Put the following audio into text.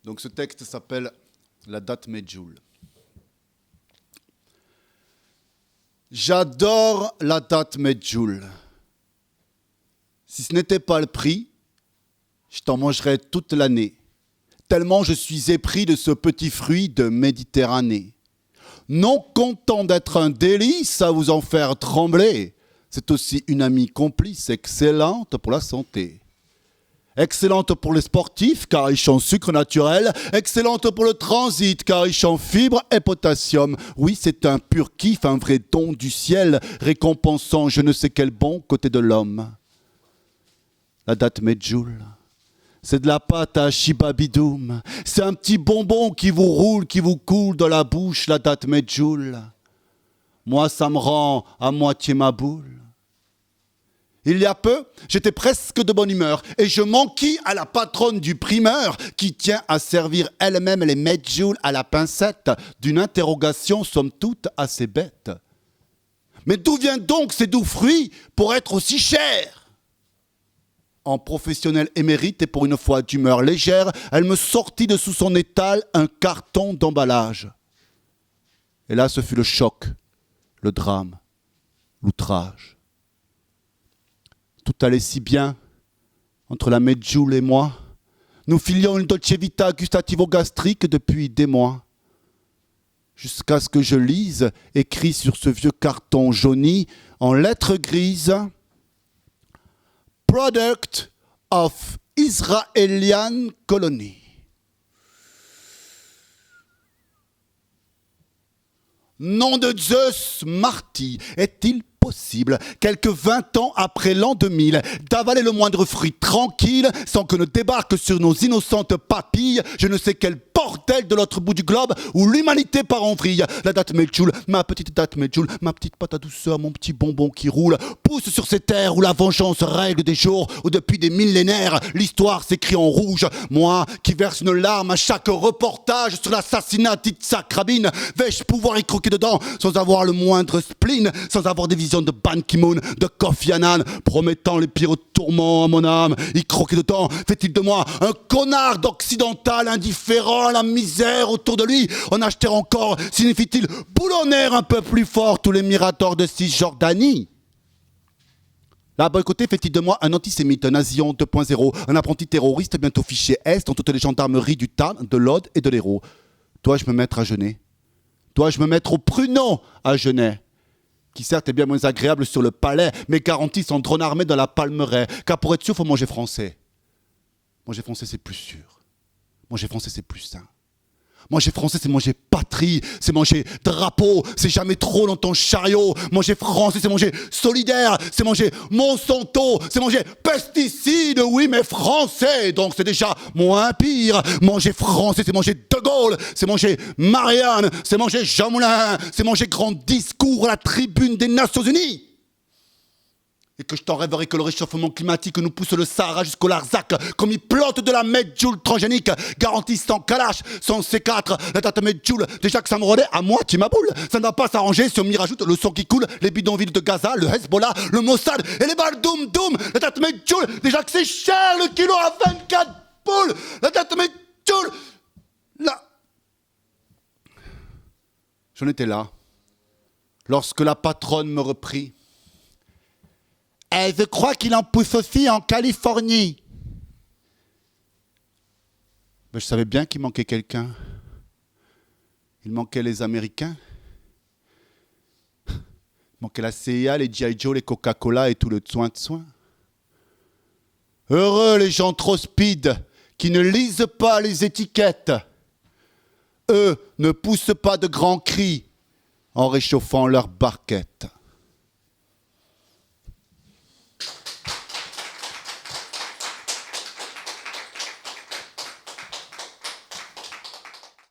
Donc ce texte s'appelle la date Medjool. J'adore la date Medjool. Si ce n'était pas le prix, je t'en mangerais toute l'année, tellement je suis épris de ce petit fruit de Méditerranée. Non content d'être un délice à vous en faire trembler, c'est aussi une amie complice excellente pour la santé. Excellente pour les sportifs, car riche en sucre naturel. Excellente pour le transit, car riche en fibres et potassium. Oui, c'est un pur kiff, un vrai don du ciel, récompensant je ne sais quel bon côté de l'homme. La date Medjool, c'est de la pâte à chibabidoum. C'est un petit bonbon qui vous roule, qui vous coule dans la bouche, la date Medjool. Moi, ça me rend à moitié ma boule. Il y a peu, j'étais presque de bonne humeur et je m'enquis à la patronne du primeur qui tient à servir elle-même les Medjool à la pincette d'une interrogation somme toute assez bête. Mais d'où viennent donc ces doux fruits pour être aussi chers ? En professionnelle émérite et pour une fois d'humeur légère, elle me sortit de sous son étal un carton d'emballage. Et là, ce fut le choc, le drame, l'outrage. Tout allait si bien entre la Medjool et moi. Nous filions une dolce vita gustativo-gastrique depuis des mois. Jusqu'à ce que je lise, écrit sur ce vieux carton jauni, en lettres grises, « Product of Israelian Colony ». Nom de Zeus, Marty, est-il possible, quelques 20 ans après l'an 2000, d'avaler le moindre fruit tranquille sans que ne débarque sur nos innocentes papilles je ne sais quel bordel de l'autre bout du globe où l'humanité part en vrille. La date Medjool, ma petite date Medjool, ma petite pâte à douceur, mon petit bonbon qui roule, pousse sur ces terres où la vengeance règle des jours, où depuis des millénaires, l'histoire s'écrit en rouge. Moi, qui verse une larme à chaque reportage sur l'assassinat d'Yitzhak Rabin, vais-je pouvoir y croquer dedans sans avoir le moindre spleen, sans avoir des visions de Ban Ki-moon, de Kofi Annan, promettant les pires tourments à mon âme. Y croquer dedans, fait-il de moi un connard d'occidental indifférent à la misère autour de lui? En acheter encore, signifie-t-il boulonner un peu plus fort tous les miradors de Cisjordanie? Là, boycotté, fait-il de moi un antisémite, un nazion 2.0, un apprenti terroriste bientôt fiché Est dans toutes les gendarmeries du Tarn, de l'Aude et de l'Hérault? Dois-je me mettre à jeûner? Dois-je me mettre au pruneau à jeûner? Qui certes est bien moins agréable sur le palais, mais garantit son drone armé dans la palmeraie. Car pour être sûr, il faut manger français. Manger français, c'est plus sûr. Manger français, c'est plus sain. Manger français, c'est manger patrie, c'est manger drapeau, c'est jamais trop dans ton chariot. Manger français, c'est manger solidaire, c'est manger Monsanto, c'est manger pesticides, oui, mais français. Donc c'est déjà moins pire. Manger français, c'est manger De Gaulle, c'est manger Marianne, c'est manger Jean Moulin, c'est manger grand discours à la tribune des Nations Unies. Et que je t'en rêverai que le réchauffement climatique nous pousse le Sahara jusqu'au Larzac, comme il plante de la Medjool transgénique, garantissant Kalash, sans C4, la date Medjool, déjà que ça me relaie à moitié ma boule. Ça ne va pas s'arranger si on m'y rajoute le sang qui coule, les bidonvilles de Gaza, le Hezbollah, le Mossad et les balles Doum Doum. La date Medjool, déjà que c'est cher le kilo à 24 boules. La date Medjool, là. J'en étais là, lorsque la patronne me reprit. Je crois qu'il en pousse aussi en Californie. Ben, je savais bien qu'il manquait quelqu'un. Il manquait les Américains. Il manquait la CIA, les G.I. Joe, les Coca-Cola et tout le soin de soin. Heureux les gens trop speed qui ne lisent pas les étiquettes. Eux ne poussent pas de grands cris en réchauffant leurs barquettes.